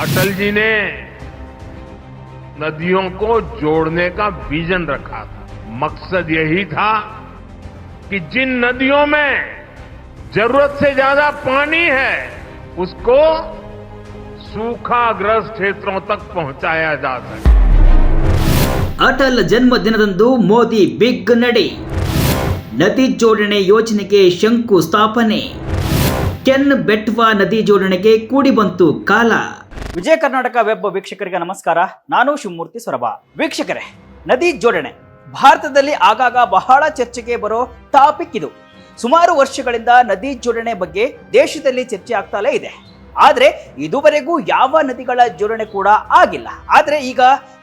अटल जी ने नदियों को जोड़ने का विजन रखा था। मकसद यही था कि जिन नदियों में जरूरत से ज्यादा पानी है उसको सूखाग्रस्त क्षेत्रों तक पहुंचाया जा सके। ಅಟಲ್ ಜನ್ಮದಿನದಂದು ಮೋದಿ ಬಿಗ್ ನಡೆ, ನದಿ ಜೋಡಣೆ ಯೋಜನೆಗೆ ಶಂಕು ಸ್ಥಾಪನೆ, ಕೆನ್ ಬೆಟ್ವಾ ನದಿ ಜೋಡಣೆಗೆ ಕೂಡಿ ಬಂತು ಕಾಲ. ವಿಜಯ ಕರ್ನಾಟಕ ವೆಬ್ ವೀಕ್ಷಕರಿಗೆ ನಮಸ್ಕಾರ, ನಾನು ಶಿವಮೂರ್ತಿ ಸೊರಬ. ವೀಕ್ಷಕರೇ, ನದಿ ಜೋಡಣೆ ಭಾರತದಲ್ಲಿ ಆಗಾಗ ಬಹಳ ಚರ್ಚೆಗೆ ಬರೋ ಟಾಪಿಕ್ ಇದು. ಸುಮಾರು ವರ್ಷಗಳಿಂದ ನದಿ ಜೋಡಣೆ ಬಗ್ಗೆ ದೇಶದಲ್ಲಿ ಚರ್ಚೆ ಆಗ್ತಾಲೇ ಇದೆ. ಆದರೆ ಇದುವರೆಗೂ ಯಾವ ನದಿಗಳ ಜೋಡಣೆ ಕೂಡ ಆಗಿಲ್ಲ. ಆದರೆ ಈಗ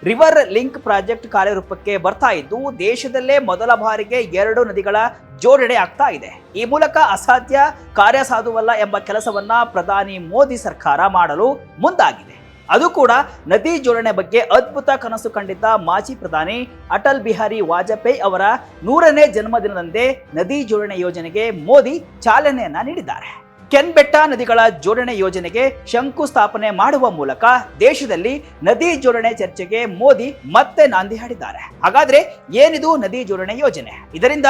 ರಿವರ್ ಲಿಂಕ್ ಪ್ರಾಜೆಕ್ಟ್ ಕಾರ್ಯರೂಪಕ್ಕೆ ಬರ್ತಾ ಇದ್ದು ದೇಶದಲ್ಲೇ ಮೊದಲ ಬಾರಿಗೆ 2 ನದಿಗಳ ಜೋಡಣೆ ಆಗ್ತಾ ಇದೆ. ಈ ಮೂಲಕ ಅಸಾಧ್ಯ ಕಾರ್ಯ ಸಾಧುವಲ್ಲ ಎಂಬ ಕೆಲಸವನ್ನ ಪ್ರಧಾನಿ ಮೋದಿ ಸರ್ಕಾರ ಮಾಡಲು ಮುಂದಾಗಿದೆ. ಅದು ಕೂಡ ನದಿ ಜೋಡಣೆ ಬಗ್ಗೆ ಅದ್ಭುತ ಕನಸು ಕಂಡಿದ್ದ ಮಾಜಿ ಪ್ರಧಾನಿ ಅಟಲ್ ಬಿಹಾರಿ ವಾಜಪೇಯಿ ಅವರ 100ನೇ ಜನ್ಮದಿನದಂದೇ ನದಿ ಜೋಡಣೆ ಯೋಜನೆಗೆ ಮೋದಿ ಚಾಲನೆಯನ್ನ ನೀಡಿದ್ದಾರೆ. ಕೆನ್ ಬೆಟ್ಟ ನದಿಗಳ ಜೋಡಣೆ ಯೋಜನೆಗೆ ಶಂಕುಸ್ಥಾಪನೆ ಮಾಡುವ ಮೂಲಕ ದೇಶದಲ್ಲಿ ನದಿ ಜೋಡಣೆ ಚರ್ಚೆಗೆ ಮೋದಿ ಮತ್ತೆ ನಾಂದಿ ಹಾಡಿದ್ದಾರೆ. ಹಾಗಾದ್ರೆ ಏನಿದು ನದಿ ಜೋಡಣೆ ಯೋಜನೆ? ಇದರಿಂದ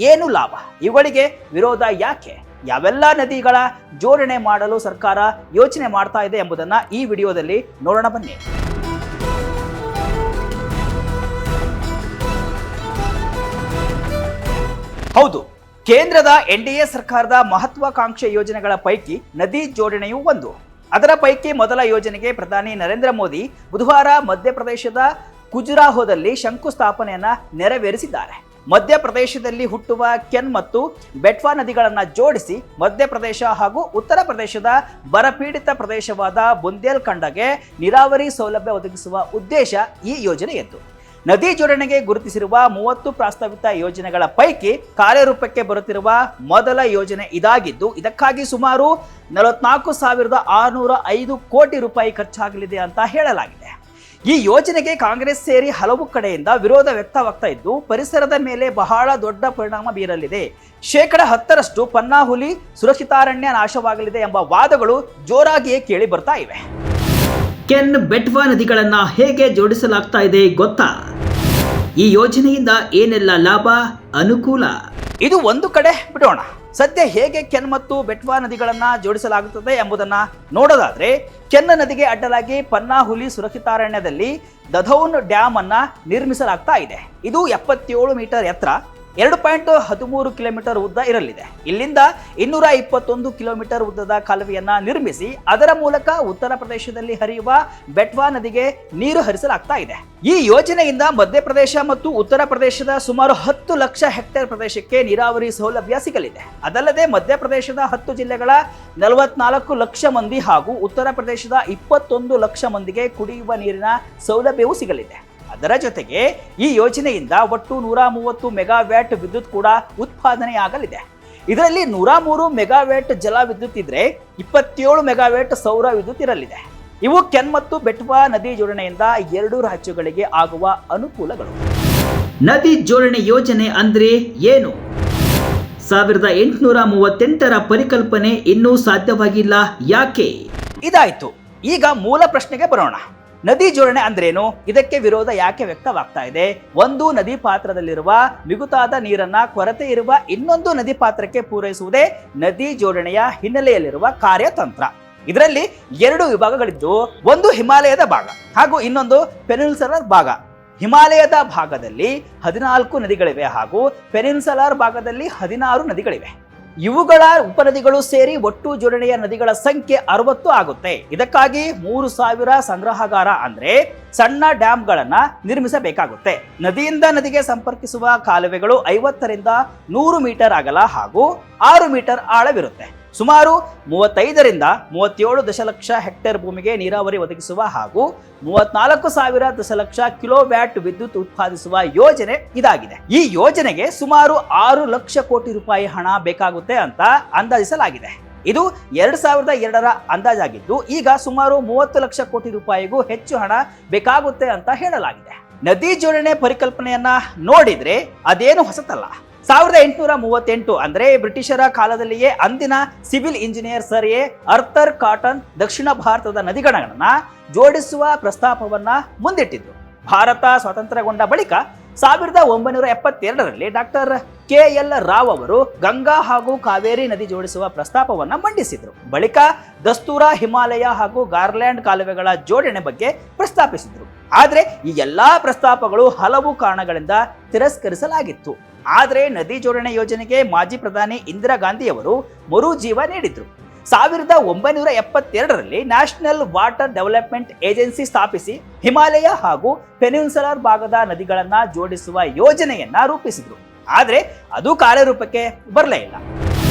ಏನು ಲಾಭ? ಇವುಗಳಿಗೆ ವಿರೋಧ ಯಾಕೆ? ಯಾವೆಲ್ಲ ನದಿಗಳ ಜೋಡಣೆ ಮಾಡಲು ಸರ್ಕಾರ ಯೋಚನೆ ಮಾಡ್ತಾ ಇದೆ ಎಂಬುದನ್ನ ಈ ವಿಡಿಯೋದಲ್ಲಿ ನೋಡೋಣ ಬನ್ನಿ. ಹೌದು, ಕೇಂದ್ರದ ಎನ್ಡಿಎ ಸರ್ಕಾರದ ಮಹತ್ವಾಕಾಂಕ್ಷೆ ಯೋಜನೆಗಳ ಪೈಕಿ ನದಿ ಜೋಡಣೆಯೂ ಒಂದು. ಅದರ ಪೈಕಿ ಮೊದಲ ಯೋಜನೆಗೆ ಪ್ರಧಾನಿ ನರೇಂದ್ರ ಮೋದಿ ಬುಧವಾರ ಮಧ್ಯಪ್ರದೇಶದ ಖುಜುರಾಹೋದಲ್ಲಿ ಶಂಕುಸ್ಥಾಪನೆಯನ್ನ ನೆರವೇರಿಸಿದ್ದಾರೆ. ಮಧ್ಯಪ್ರದೇಶದಲ್ಲಿ ಹುಟ್ಟುವ ಕೆನ್ ಮತ್ತು ಬೆಟ್ವಾ ನದಿಗಳನ್ನು ಜೋಡಿಸಿ ಮಧ್ಯಪ್ರದೇಶ ಹಾಗೂ ಉತ್ತರ ಪ್ರದೇಶದ ಬರಪೀಡಿತ ಪ್ರದೇಶವಾದ ಬುಂದೇಲ್ಖಂಡಗೆ ನೀರಾವರಿ ಸೌಲಭ್ಯ ಒದಗಿಸುವ ಉದ್ದೇಶ ಈ ಯೋಜನೆಯದ್ದು. ನದಿ ಜೋಡಣೆಗೆ ಗುರುತಿಸಿರುವ 30 ಪ್ರಸ್ತಾವಿತ ಯೋಜನೆಗಳ ಪೈಕಿ ಕಾರ್ಯರೂಪಕ್ಕೆ ಬರುತ್ತಿರುವ ಮೊದಲ ಯೋಜನೆ ಇದಾಗಿದ್ದು ಇದಕ್ಕಾಗಿ ಸುಮಾರು 44,605 ಕೋಟಿ ರೂಪಾಯಿ ಖರ್ಚಾಗಲಿದೆ ಅಂತ ಹೇಳಲಾಗಿದೆ. ಈ ಯೋಜನೆಗೆ ಕಾಂಗ್ರೆಸ್ ಸೇರಿ ಹಲವು ಕಡೆಯಿಂದ ವಿರೋಧ ವ್ಯಕ್ತವಾಗ್ತಾ ಇದ್ದು ಪರಿಸರದ ಮೇಲೆ ಬಹಳ ದೊಡ್ಡ ಪರಿಣಾಮ ಬೀರಲಿದೆ, 10% ಪನ್ನಾ ಹುಲಿ ಸುರಕ್ಷಿತಾರಣ್ಯ ನಾಶವಾಗಲಿದೆ ಎಂಬ ವಾದಗಳು ಜೋರಾಗಿಯೇ ಕೇಳಿ ಬರ್ತಾ ಇವೆ. ಕೆನ್ ಬೆಟ್ವಾ ನದಿಗಳನ್ನ ಹೇಗೆ ಜೋಡಿಸಲಾಗ್ತಾ ಇದೆ ಗೊತ್ತಾ? ಈ ಯೋಜನೆಯಿಂದ ಏನೆಲ್ಲ ಲಾಭ ಅನುಕೂಲ? ಇದು ಒಂದು ಕಡೆ ಬಿಡೋಣ. ಸದ್ಯ ಹೇಗೆ ಕೆನ್ ಮತ್ತು ಬೆಟ್ವಾ ನದಿಗಳನ್ನ ಜೋಡಿಸಲಾಗುತ್ತದೆ ಎಂಬುದನ್ನ ನೋಡೋದಾದ್ರೆ, ಕೆನ್ ನದಿಗೆ ಅಡ್ಡಲಾಗಿ ಪನ್ನಾ ಹುಲಿ ಸುರಕ್ಷಿತಾರಣ್ಯದಲ್ಲಿ ದಧೌನ್ ಡ್ಯಾಮ್ ಅನ್ನ ನಿರ್ಮಿಸಲಾಗ್ತಾ ಇದೆ. ಇದು 77 ಮೀಟರ್ ಎತ್ತರ, 2.13 ಕಿಲೋಮೀಟರ್ ಉದ್ದ ಇರಲಿದೆ. ಇಲ್ಲಿಂದ 221 ಕಿಲೋಮೀಟರ್ ಉದ್ದದ ಕಾಲುವೆಯನ್ನ ನಿರ್ಮಿಸಿ ಅದರ ಮೂಲಕ ಉತ್ತರ ಪ್ರದೇಶದಲ್ಲಿ ಹರಿಯುವ ಬೆಟ್ವಾ ನದಿಗೆ ನೀರು ಹರಿಸಲಾಗ್ತಾ ಇದೆ. ಈ ಯೋಜನೆಯಿಂದ ಮಧ್ಯಪ್ರದೇಶ ಮತ್ತು ಉತ್ತರ ಪ್ರದೇಶದ ಸುಮಾರು 10 ಲಕ್ಷ ಹೆಕ್ಟೇರ್ ಪ್ರದೇಶಕ್ಕೆ ನೀರಾವರಿ ಸೌಲಭ್ಯ ಸಿಗಲಿದೆ. ಅದಲ್ಲದೆ ಮಧ್ಯಪ್ರದೇಶದ 10 ಜಿಲ್ಲೆಗಳ 44 ಲಕ್ಷ ಮಂದಿ ಹಾಗೂ ಉತ್ತರ ಪ್ರದೇಶದ 21 ಲಕ್ಷ ಮಂದಿಗೆ ಕುಡಿಯುವ ನೀರಿನ ಸೌಲಭ್ಯವೂ ಸಿಗಲಿದೆ. ಅದರ ಜೊತೆಗೆ ಈ ಯೋಜನೆಯಿಂದ ಒಟ್ಟು 130 ಮೆಗಾವ್ಯಾಟ್ ವಿದ್ಯುತ್ ಕೂಡ ಉತ್ಪಾದನೆಯಾಗಲಿದೆ. ಇದರಲ್ಲಿ 103 ಮೆಗಾವ್ಯಾಟ್ ಜಲ ವಿದ್ಯುತ್ ಇದ್ರೆ 27 ಮೆಗಾವ್ಯಾಟ್ ಸೌರ ವಿದ್ಯುತ್ ಇರಲಿದೆ. ಇವು ಕೆನ್ ಮತ್ತು ಬೆಟ್ವಾ ನದಿ ಜೋಡಣೆಯಿಂದ 2 ರಾಜ್ಯಗಳಿಗೆ ಆಗುವ ಅನುಕೂಲಗಳು. ನದಿ ಜೋಡಣೆ ಯೋಜನೆ ಅಂದ್ರೆ ಏನು? 1838ರ ಪರಿಕಲ್ಪನೆ ಇನ್ನೂ ಸಾಧ್ಯವಾಗಿಲ್ಲ, ಯಾಕೆ? ಇದಾಯ್ತು. ಈಗ ಮೂಲ ಪ್ರಶ್ನೆಗೆ ಬರೋಣ. ನದಿ ಜೋಡಣೆ ಅಂದ್ರೇನು? ಇದಕ್ಕೆ ವಿರೋಧ ಯಾಕೆ ವ್ಯಕ್ತವಾಗ್ತಾ ಇದೆ? ಒಂದು ನದಿ ಪಾತ್ರದಲ್ಲಿರುವ ಮಿಗುತಾದ ನೀರನ್ನ ಕೊರತೆ ಇರುವ ಇನ್ನೊಂದು ನದಿ ಪಾತ್ರಕ್ಕೆ ಪೂರೈಸುವುದೇ ನದಿ ಜೋಡಣೆಯ ಹಿನ್ನೆಲೆಯಲ್ಲಿರುವ ಕಾರ್ಯತಂತ್ರ. ಇದರಲ್ಲಿ 2 ವಿಭಾಗಗಳಿದ್ದು, ಒಂದು ಹಿಮಾಲಯದ ಭಾಗ ಹಾಗೂ ಇನ್ನೊಂದು ಪೆನಿನ್ಸುಲರ್ ಭಾಗ. ಹಿಮಾಲಯದ ಭಾಗದಲ್ಲಿ 14 ನದಿಗಳಿವೆ ಹಾಗೂ ಪೆನಿನ್ಸುಲರ್ ಭಾಗದಲ್ಲಿ 16 ನದಿಗಳಿವೆ. ಇವುಗಳ ಉಪನದಿಗಳು ಸೇರಿ ಒಟ್ಟು ಜೋಡಣೆಯ ನದಿಗಳ ಸಂಖ್ಯೆ 60 ಆಗುತ್ತೆ. ಇದಕ್ಕಾಗಿ 3000 ಸಂಗ್ರಹಗಾರ ಅಂದ್ರೆ ಸಣ್ಣ ಡ್ಯಾಮ್ಗಳನ್ನ ನಿರ್ಮಿಸಬೇಕಾಗುತ್ತೆ. ನದಿಯಿಂದ ನದಿಗೆ ಸಂಪರ್ಕಿಸುವ ಕಾಲುವೆಗಳು 50ರಿಂದ 100 ಮೀಟರ್ ಅಗಲ ಹಾಗೂ 6 ಮೀಟರ್ ಆಳವಿರುತ್ತೆ. ಸುಮಾರು 35ರಿಂದ 37 ದಶಲಕ್ಷ ಹೆಕ್ಟೇರ್ ಭೂಮಿಗೆ ನೀರಾವರಿ ಒದಗಿಸುವ ಹಾಗೂ 34,000 ದಶಲಕ್ಷ ಕಿಲೋವ್ಯಾಟ್ ವಿದ್ಯುತ್ ಉತ್ಪಾದಿಸುವ ಯೋಜನೆ ಇದಾಗಿದೆ. ಈ ಯೋಜನೆಗೆ ಸುಮಾರು 6 ಲಕ್ಷ ಕೋಟಿ ರೂಪಾಯಿ ಹಣ ಬೇಕಾಗುತ್ತೆ ಅಂತ ಅಂದಾಜಿಸಲಾಗಿದೆ. ಇದು 2002ರ ಅಂದಾಜಾಗಿದ್ದು ಈಗ ಸುಮಾರು 30 ಲಕ್ಷ ಕೋಟಿ ರೂಪಾಯಿಗೂ ಹೆಚ್ಚು ಹಣ ಬೇಕಾಗುತ್ತೆ ಅಂತ ಹೇಳಲಾಗಿದೆ. ನದಿ ಜೋಡಣೆ ಪರಿಕಲ್ಪನೆಯನ್ನ ನೋಡಿದ್ರೆ ಅದೇನು ಹೊಸತಲ್ಲ. 1838 ಅಂದ್ರೆ ಬ್ರಿಟಿಷರ ಕಾಲದಲ್ಲಿಯೇ ಅಂದಿನ civil engineer sir A Arthur cotton ದಕ್ಷಿಣ ಭಾರತದ ನದಿಗಳನ್ನ ಜೋಡಿಸುವ ಪ್ರಸ್ತಾಪವನ್ನ ಮುಂದಿಟ್ಟಿದ್ರು. ಭಾರತ ಸ್ವಾತಂತ್ರ್ಯಗೊಂಡ ಬಳಿಕ 1972ರಲ್ಲಿ ಡಾಕ್ಟರ್ KL ರಾವ್ ಅವರು ಗಂಗಾ ಹಾಗೂ ಕಾವೇರಿ ನದಿ ಜೋಡಿಸುವ ಪ್ರಸ್ತಾಪವನ್ನ ಮಂಡಿಸಿದ್ರು. ಬಳಿಕ ದಸ್ತೂರಾ, ಹಿಮಾಲಯ ಹಾಗೂ ಗಾರ್ಲ್ಯಾಂಡ್ ಕಾಲುವೆಗಳ ಜೋಡಣೆ ಬಗ್ಗೆ ಪ್ರಸ್ತಾಪಿಸಿದ್ರು. ಆದ್ರೆ ಈ ಎಲ್ಲಾ ಪ್ರಸ್ತಾಪಗಳು ಹಲವು ಕಾರಣಗಳಿಂದ ತಿರಸ್ಕರಿಸಲಾಗಿತ್ತು. ಆದ್ರೆ ನದಿ ಜೋಡಣೆ ಯೋಜನೆಗೆ ಮಾಜಿ ಪ್ರಧಾನಿ ಇಂದಿರಾ ಗಾಂಧಿಯವರು ಮರು ಜೀವ ನೀಡಿದ್ರು. 1972ರಲ್ಲಿ ನ್ಯಾಷನಲ್ ವಾಟರ್ ಡೆವಲಪ್ಮೆಂಟ್ ಏಜೆನ್ಸಿ ಸ್ಥಾಪಿಸಿ ಹಿಮಾಲಯ ಹಾಗೂ ಪೆನಿನ್ಸುಲರ್ ಭಾಗದ ನದಿಗಳನ್ನ ಜೋಡಿಸುವ ಯೋಜನೆಯನ್ನ ರೂಪಿಸಿದ್ರು. ಆದ್ರೆ ಅದು ಕಾರ್ಯರೂಪಕ್ಕೆ ಬರಲೇ ಇಲ್ಲ.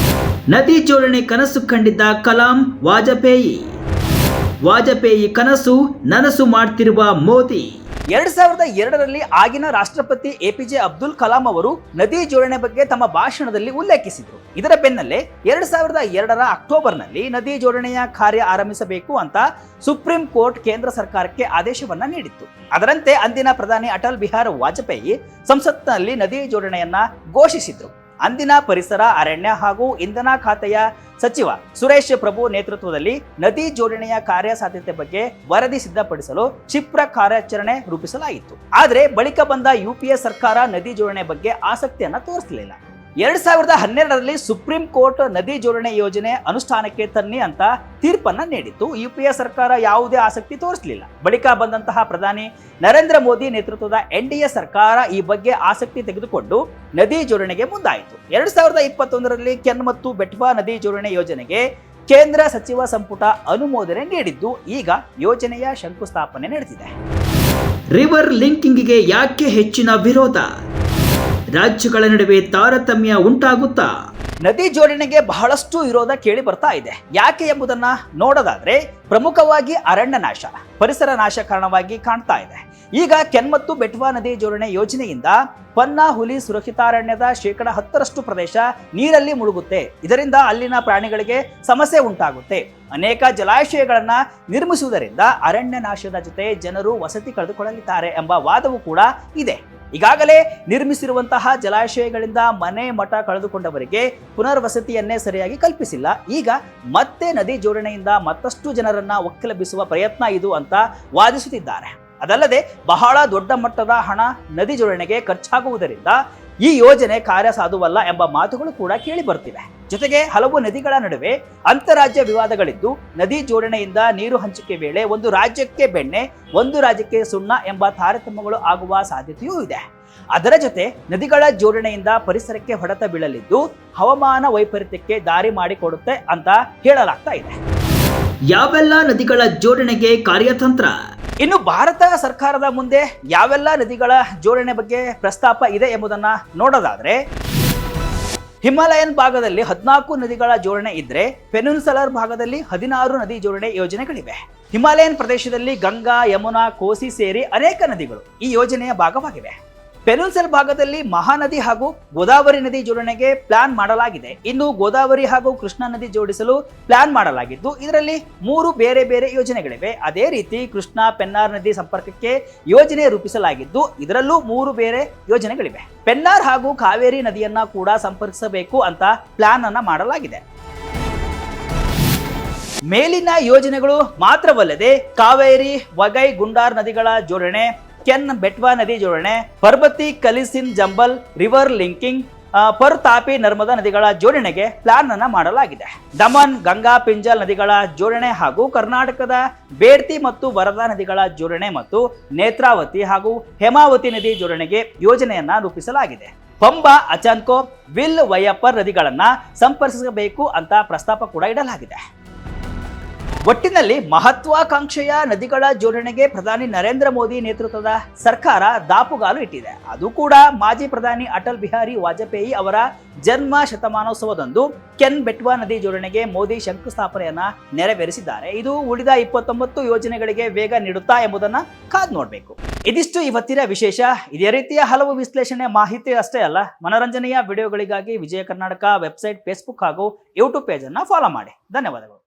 ನದಿ ಜೋಡಣೆ ಕನಸು ಕಂಡಿದ್ದ ಕಲಾಂ ವಾಜಪೇಯಿ ಕನಸು ನನಸು ಮಾಡ್ತಿರುವ ಮೋದಿ. 2002ರಲ್ಲಿ ಆಗಿನ ರಾಷ್ಟ್ರಪತಿ APJ ಅಬ್ದುಲ್ ಕಲಾಂ ಅವರು ನದಿ ಜೋಡಣೆ ಬಗ್ಗೆ ತಮ್ಮ ಭಾಷಣದಲ್ಲಿ ಉಲ್ಲೇಖಿಸಿದರು. ಇದರ ಬೆನ್ನಲ್ಲೇ 2002ರ ಅಕ್ಟೋಬರ್ನಲ್ಲಿ ನದಿ ಜೋಡಣೆಯ ಕಾರ್ಯ ಆರಂಭಿಸಬೇಕು ಅಂತ ಸುಪ್ರೀಂ ಕೋರ್ಟ್ ಕೇಂದ್ರ ಸರ್ಕಾರಕ್ಕೆ ಆದೇಶವನ್ನ ನೀಡಿತ್ತು. ಅದರಂತೆ ಅಂದಿನ ಪ್ರಧಾನಿ ಅಟಲ್ ಬಿಹಾರಿ ವಾಜಪೇಯಿ ಸಂಸತ್ನಲ್ಲಿ ನದಿ ಜೋಡಣೆಯನ್ನ ಘೋಷಿಸಿದ್ರು. ಅಂದಿನ ಪರಿಸರ, ಅರಣ್ಯ ಹಾಗೂ ಇಂಧನ ಖಾತೆಯ ಸಚಿವ ಸುರೇಶ್ ಪ್ರಭು ನೇತೃತ್ವದಲ್ಲಿ ನದಿ ಜೋಡಣೆಯ ಕಾರ್ಯಸಾಧ್ಯತೆ ಬಗ್ಗೆ ವರದಿ ಸಿದ್ಧಪಡಿಸಲು ಕ್ಷಿಪ್ರ ಕಾರ್ಯಾಚರಣೆ ರೂಪಿಸಲಾಯಿತು. ಆದರೆ ಬಳಿಕ ಬಂದ UPA ಸರ್ಕಾರ ನದಿ ಜೋಡಣೆ ಬಗ್ಗೆ ಆಸಕ್ತಿಯನ್ನ ತೋರಿಸಲಿಲ್ಲ. 2012ರಲ್ಲಿ ಸುಪ್ರೀಂ ಕೋರ್ಟ್ ನದಿ ಜೋಡಣೆ ಯೋಜನೆ ಅನುಷ್ಠಾನಕ್ಕೆ ತನ್ನಿ ಅಂತ ತೀರ್ಪನ್ನ ನೀಡಿತ್ತು. UPA ಸರ್ಕಾರ ಯಾವುದೇ ಆಸಕ್ತಿ ತೋರಿಸಲಿಲ್ಲ. ಬಳಿಕ ಬಂದಂತಹ ಪ್ರಧಾನಿ ನರೇಂದ್ರ ಮೋದಿ ನೇತೃತ್ವದ NDA ಸರ್ಕಾರ ಈ ಬಗ್ಗೆ ಆಸಕ್ತಿ ತೆಗೆದುಕೊಂಡು ನದಿ ಜೋಡಣೆಗೆ ಮುಂದಾಯಿತು. 2021ರಲ್ಲಿ ಕೆನ್ ಮತ್ತು ಬೆಟ್ವಾ ನದಿ ಜೋಡಣೆ ಯೋಜನೆಗೆ ಕೇಂದ್ರ ಸಚಿವ ಸಂಪುಟ ಅನುಮೋದನೆ ನೀಡಿದ್ದು ಈಗ ಯೋಜನೆಯ ಶಂಕುಸ್ಥಾಪನೆ ನಡೆದಿದೆ. ರಿವರ್ ಲಿಂಕಿಂಗ್ಗೆ ಯಾಕೆ ಹೆಚ್ಚಿನ ವಿರೋಧ? ರಾಜ್ಯಗಳ ನಡುವೆ ತಾರತಮ್ಯ ಉಂಟಾಗುತ್ತಾ? ನದಿ ಜೋಡಣೆಗೆ ಬಹಳಷ್ಟು ವಿರೋಧ ಕೇಳಿ ಬರ್ತಾ ಇದೆ. ಯಾಕೆ ಎಂಬುದನ್ನ ನೋಡೋದಾದ್ರೆ ಪ್ರಮುಖವಾಗಿ ಅರಣ್ಯ ನಾಶ, ಪರಿಸರ ನಾಶ ಕಾರಣವಾಗಿ ಕಾಣ್ತಾ ಇದೆ. ಈಗ ಕೆನ್ ಮತ್ತು ಬೆಟ್ವಾ ನದಿ ಜೋಡಣೆ ಯೋಜನೆಯಿಂದ ಪನ್ನಾ ಹುಲಿ ಸುರಕ್ಷಿತಾರಣ್ಯದ 10% ಪ್ರದೇಶ ನೀರಲ್ಲಿ ಮುಳುಗುತ್ತೆ. ಇದರಿಂದ ಅಲ್ಲಿನ ಪ್ರಾಣಿಗಳಿಗೆ ಸಮಸ್ಯೆ ಉಂಟಾಗುತ್ತೆ. ಅನೇಕ ಜಲಾಶಯಗಳನ್ನ ನಿರ್ಮಿಸುವುದರಿಂದ ಅರಣ್ಯ ನಾಶದ ಜೊತೆ ಜನರು ವಸತಿ ಕಳೆದುಕೊಳ್ಳಲಿದ್ದಾರೆ ಎಂಬ ವಾದವೂ ಕೂಡ ಇದೆ. ಈಗಾಗಲೇ ನಿರ್ಮಿಸಿರುವಂತಹ ಜಲಾಶಯಗಳಿಂದ ಮನೆ ಮಠ ಕಳೆದುಕೊಂಡವರಿಗೆ ಪುನರ್ವಸತಿಯನ್ನೇ ಸರಿಯಾಗಿ ಕಲ್ಪಿಸಿಲ್ಲ. ಈಗ ಮತ್ತೆ ನದಿ ಜೋಡಣೆಯಿಂದ ಮತ್ತಷ್ಟು ಜನರನ್ನ ಒಕ್ಕಲೆಬ್ಬಿಸುವ ಪ್ರಯತ್ನ ಇದು ಅಂತ ವಾದಿಸುತ್ತಿದ್ದಾರೆ. ಅದಲ್ಲದೆ ಬಹಳ ದೊಡ್ಡ ಮಟ್ಟದ ಹಣ ನದಿ ಜೋಡಣೆಗೆ ಖರ್ಚಾಗುವುದರಿಂದ ಈ ಯೋಜನೆ ಕಾರ್ಯಸಾಧುವಲ್ಲ ಎಂಬ ಮಾತುಗಳು ಕೂಡ ಕೇಳಿ ಬರ್ತಿವೆ. ಜೊತೆಗೆ ಹಲವು ನದಿಗಳ ನಡುವೆ ಅಂತಾರಾಜ್ಯ ವಿವಾದಗಳಿದ್ದು ನದಿ ಜೋಡಣೆಯಿಂದ ನೀರು ಹಂಚಿಕೆ ವೇಳೆ ಒಂದು ರಾಜ್ಯಕ್ಕೆ ಬೆಣ್ಣೆ, ಒಂದು ರಾಜ್ಯಕ್ಕೆ ಸುಣ್ಣ ಎಂಬ ತಾರತಮ್ಯಗಳು ಆಗುವ ಸಾಧ್ಯತೆಯೂ ಇದೆ. ಅದರ ಜೊತೆ ನದಿಗಳ ಜೋಡಣೆಯಿಂದ ಪರಿಸರಕ್ಕೆ ಹೊಡೆತ ಬೀಳಲಿದ್ದು ಹವಾಮಾನ ವೈಪರೀತ್ಯಕ್ಕೆ ದಾರಿ ಮಾಡಿಕೊಡುತ್ತೆ ಅಂತ ಹೇಳಲಾಗ್ತಾ ಇದೆ. ಯಾವೆಲ್ಲ ನದಿಗಳ ಜೋಡಣೆಗೆ ಕಾರ್ಯತಂತ್ರ? ಇನ್ನು ಭಾರತ ಸರ್ಕಾರದ ಮುಂದೆ ಯಾವೆಲ್ಲ ನದಿಗಳ ಜೋಡಣೆ ಬಗ್ಗೆ ಪ್ರಸ್ತಾಪ ಇದೆ ಎಂಬುದನ್ನ ನೋಡೋದಾದ್ರೆ ಹಿಮಾಲಯನ್ ಭಾಗದಲ್ಲಿ 14 ನದಿಗಳ ಜೋಡಣೆ ಇದ್ರೆ ಪೆನಿನ್ಸುಲರ್ ಭಾಗದಲ್ಲಿ 16 ನದಿ ಜೋಡಣೆ ಯೋಜನೆಗಳಿವೆ. ಹಿಮಾಲಯನ್ ಪ್ರದೇಶದಲ್ಲಿ ಗಂಗಾ, ಯಮುನಾ, ಕೋಸಿ ಸೇರಿ ಅನೇಕ ನದಿಗಳು ಈ ಯೋಜನೆಯ ಭಾಗವಾಗಿವೆ. ಪೆನಿನ್ಸುಲರ್ ಭಾಗದಲ್ಲಿ ಮಹಾನದಿ ಹಾಗೂ ಗೋದಾವರಿ ನದಿ ಜೋಡಣೆಗೆ ಪ್ಲಾನ್ ಮಾಡಲಾಗಿದೆ. ಇನ್ನು ಗೋದಾವರಿ ಹಾಗೂ ಕೃಷ್ಣಾ ನದಿ ಜೋಡಿಸಲು ಪ್ಲಾನ್ ಮಾಡಲಾಗಿದ್ದು ಇದರಲ್ಲಿ 3 ಬೇರೆ ಬೇರೆ ಯೋಜನೆಗಳಿವೆ. ಅದೇ ರೀತಿ ಕೃಷ್ಣಾ ಪೆನ್ನಾರ್ ನದಿ ಸಂಪರ್ಕಕ್ಕೆ ಯೋಜನೆ ರೂಪಿಸಲಾಗಿದ್ದು ಇದರಲ್ಲೂ 3 ಬೇರೆ ಯೋಜನೆಗಳಿವೆ. ಪೆನ್ನಾರ್ ಹಾಗೂ ಕಾವೇರಿ ನದಿಯನ್ನ ಕೂಡ ಸಂಪರ್ಕಿಸಬೇಕು ಅಂತ ಪ್ಲಾನ್ ಅನ್ನ ಮಾಡಲಾಗಿದೆ. ಮೇಲಿನ ಯೋಜನೆಗಳು ಮಾತ್ರವಲ್ಲದೆ ಕಾವೇರಿ, ವಗೈ, ಗುಂಡಾರ್ ನದಿಗಳ ಜೋಡಣೆ, ಕೆನ್ ಬೆಟ್ವಾ ನದಿ ಜೋಡಣೆ, ಪರ್ಬತಿ, ಕಲಿಸಿನ್, ಜಂಬಲ್ ರಿವರ್ ಲಿಂಕಿಂಗ್, ಪರ್ ತಾಪಿ, ನರ್ಮದಾ ನದಿಗಳ ಜೋಡಣೆಗೆ ಪ್ಲಾನ್ ಅನ್ನ ಮಾಡಲಾಗಿದೆ. ದಮನ್, ಗಂಗಾ, ಪಿಂಜಲ್ ನದಿಗಳ ಜೋಡಣೆ ಹಾಗೂ ಕರ್ನಾಟಕದ ಬೇಡ್ತಿ ಮತ್ತು ವರದಾ ನದಿಗಳ ಜೋಡಣೆ ಮತ್ತು ನೇತ್ರಾವತಿ ಹಾಗೂ ಹೇಮಾವತಿ ನದಿ ಜೋಡಣೆಗೆ ಯೋಜನೆಯನ್ನ ರೂಪಿಸಲಾಗಿದೆ. ಪಂಬಾ, ಅಚಾನ್ಕೋ, ವಿಲ್, ವಯ್ಯಪ್ಪರ್ ನದಿಗಳನ್ನ ಸಂಪರ್ಕಿಸಬೇಕು ಅಂತ ಪ್ರಸ್ತಾಪ ಕೂಡ ಇಡಲಾಗಿದೆ. ಒಟ್ಟಿನಲ್ಲಿ ಮಹತ್ವಾಕಾಂಕ್ಷೆಯ ನದಿಗಳ ಜೋಡಣೆಗೆ ಪ್ರಧಾನಿ ನರೇಂದ್ರ ಮೋದಿ ನೇತೃತ್ವದ ಸರ್ಕಾರ ದಾಪುಗಾಲು ಇಟ್ಟಿದೆ. ಅದು ಕೂಡ ಮಾಜಿ ಪ್ರಧಾನಿ ಅಟಲ್ ಬಿಹಾರಿ ವಾಜಪೇಯಿ ಅವರ ಜನ್ಮ ಶತಮಾನೋತ್ಸವದಂದು ಕೆನ್ ಬೆಟ್ವಾ ನದಿ ಜೋಡಣೆಗೆ ಮೋದಿ ಶಂಕುಸ್ಥಾಪನೆಯನ್ನ ನೆರವೇರಿಸಿದ್ದಾರೆ. ಇದು ಉಳಿದ 29 ಯೋಜನೆಗಳಿಗೆ ವೇಗ ನೀಡುತ್ತಾ ಎಂಬುದನ್ನ ಕಾದು ನೋಡಬೇಕು. ಇದಿಷ್ಟು ಇವತ್ತಿನ ವಿಶೇಷ. ಇದೇ ರೀತಿಯ ಹಲವು ವಿಶ್ಲೇಷಣೆ ಮಾಹಿತಿ ಅಷ್ಟೇ ಅಲ್ಲ, ಮನೋರಂಜನೆಯ ವಿಡಿಯೋಗಳಿಗಾಗಿ ವಿಜಯ ಕರ್ನಾಟಕ ವೆಬ್ಸೈಟ್, ಫೇಸ್ಬುಕ್ ಹಾಗೂ ಯೂಟ್ಯೂಬ್ ಪೇಜ್ ಅನ್ನ ಫಾಲೋ ಮಾಡಿ. ಧನ್ಯವಾದಗಳು.